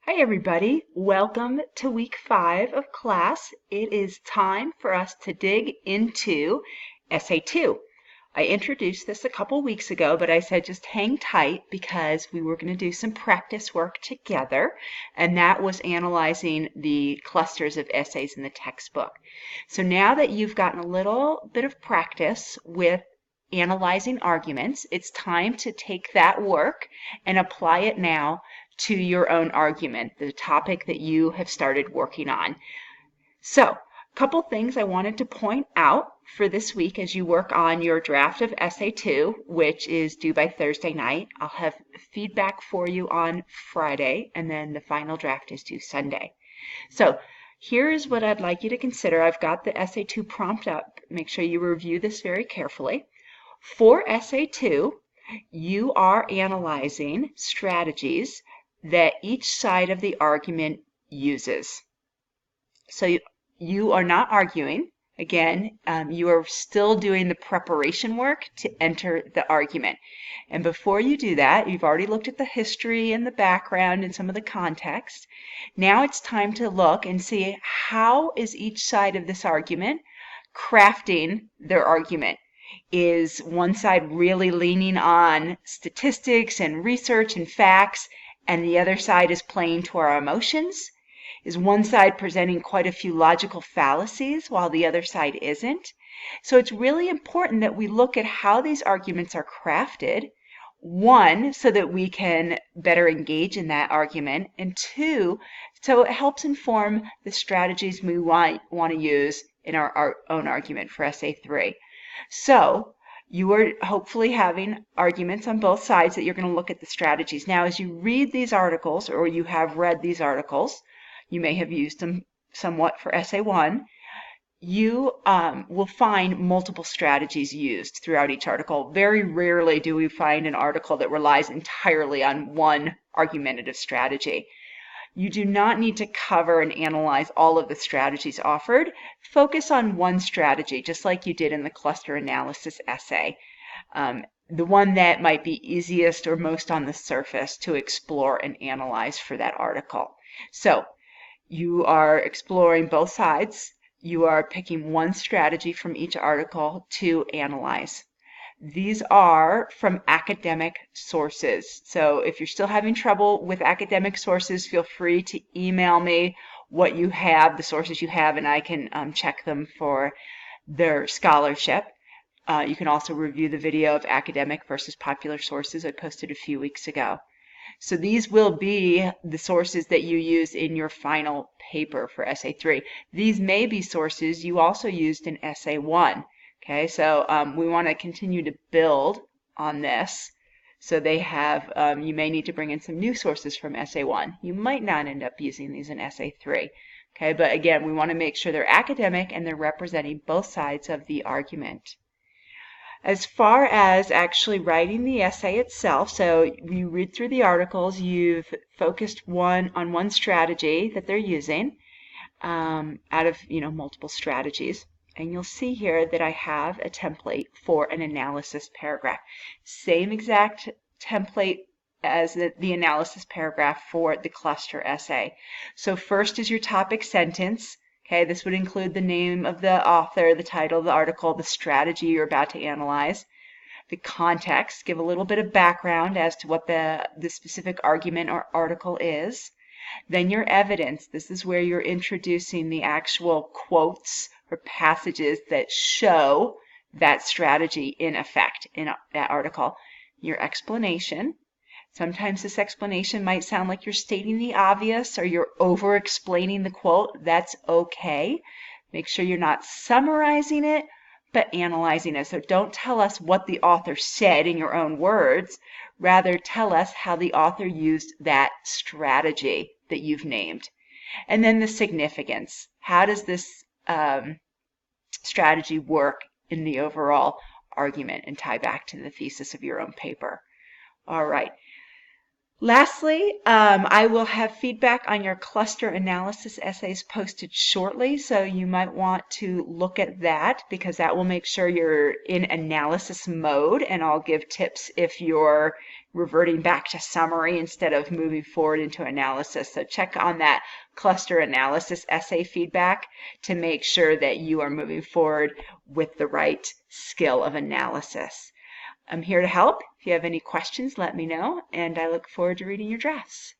Hi everybody, welcome to week 5 of class. It is time for us to dig into Essay 2. I introduced this a couple weeks ago, but I said just hang tight because we were going to do some practice work together, and that was analyzing the clusters of essays in the textbook. So now that you've gotten a little bit of practice with analyzing arguments, it's time to take that work and apply it now to your own argument, the topic that you have started working on. So, a couple things I wanted to point out for this week as you work on your draft of Essay 2, which is due by Thursday night. I'll have feedback for you on Friday, and then the final draft is due Sunday. So, here's what I'd like you to consider. I've got the Essay 2 prompt up. Make sure you review this very carefully. For Essay 2, you are analyzing strategies that each side of the argument uses. So you are not arguing. Again, you are still doing the preparation work to enter the argument. And before you do that, you've already looked at the history and the background and some of the context. Now it's time to look and see how is each side of this argument crafting their argument. Is one side really leaning on statistics and research and facts, and the other side is playing to our emotions? Is one side presenting quite a few logical fallacies while the other side isn't? So it's really important that we look at how these arguments are crafted. One, so that we can better engage in that argument, and two, so it helps inform the strategies we want to use in our own argument for Essay 3. So you are hopefully having arguments on both sides that you're going to look at the strategies. Now, as you read these articles, or you have read these articles, you may have used them somewhat for Essay 1, you will find multiple strategies used throughout each article. Very rarely do we find an article that relies entirely on one argumentative strategy. You do not need to cover and analyze all of the strategies offered. Focus on one strategy, just like you did in the cluster analysis essay. The one that might be easiest or most on the surface to explore and analyze for that article. So you are exploring both sides. You are picking one strategy from each article to analyze. These are from academic sources. So if you're still having trouble with academic sources, feel free to email me what you have, the sources you have, and I can check them for their scholarship. You can also review the video of academic versus popular sources I posted a few weeks ago. So these will be the sources that you use in your final paper for Essay 3. These may be sources you also used in Essay 1. Okay, so we want to continue to build on this. So they have, you may need to bring in some new sources from Essay 1. You might not end up using these in Essay 3. Okay, but again, we want to make sure they're academic and they're representing both sides of the argument. As far as actually writing the essay itself, so you read through the articles, you've focused on one strategy that they're using out of multiple strategies. And you'll see here that I have a template for an analysis paragraph. Same exact template as the analysis paragraph for the cluster essay. So first is your topic sentence. Okay, this would include the name of the author, the title of the article, the strategy you're about to analyze, the context, give a little bit of background as to what the specific argument or article is. Then your evidence. This is where you're introducing the actual quotes or passages that show that strategy in effect in that article. Your explanation. Sometimes this explanation might sound like you're stating the obvious or you're over-explaining the quote. That's okay. Make sure you're not summarizing it, but analyzing it. So don't tell us what the author said in your own words. Rather, tell us how the author used that strategy that you've named. And then the significance. How does this strategy work in the overall argument and tie back to the thesis of your own paper? All right. Lastly, I will have feedback on your cluster analysis essays posted shortly, so you might want to look at that because that will make sure you're in analysis mode, and I'll give tips if you're reverting back to summary instead of moving forward into analysis. So check on that cluster analysis essay feedback to make sure that you are moving forward with the right skill of analysis. I'm here to help. If you have any questions, let me know, and I look forward to reading your drafts.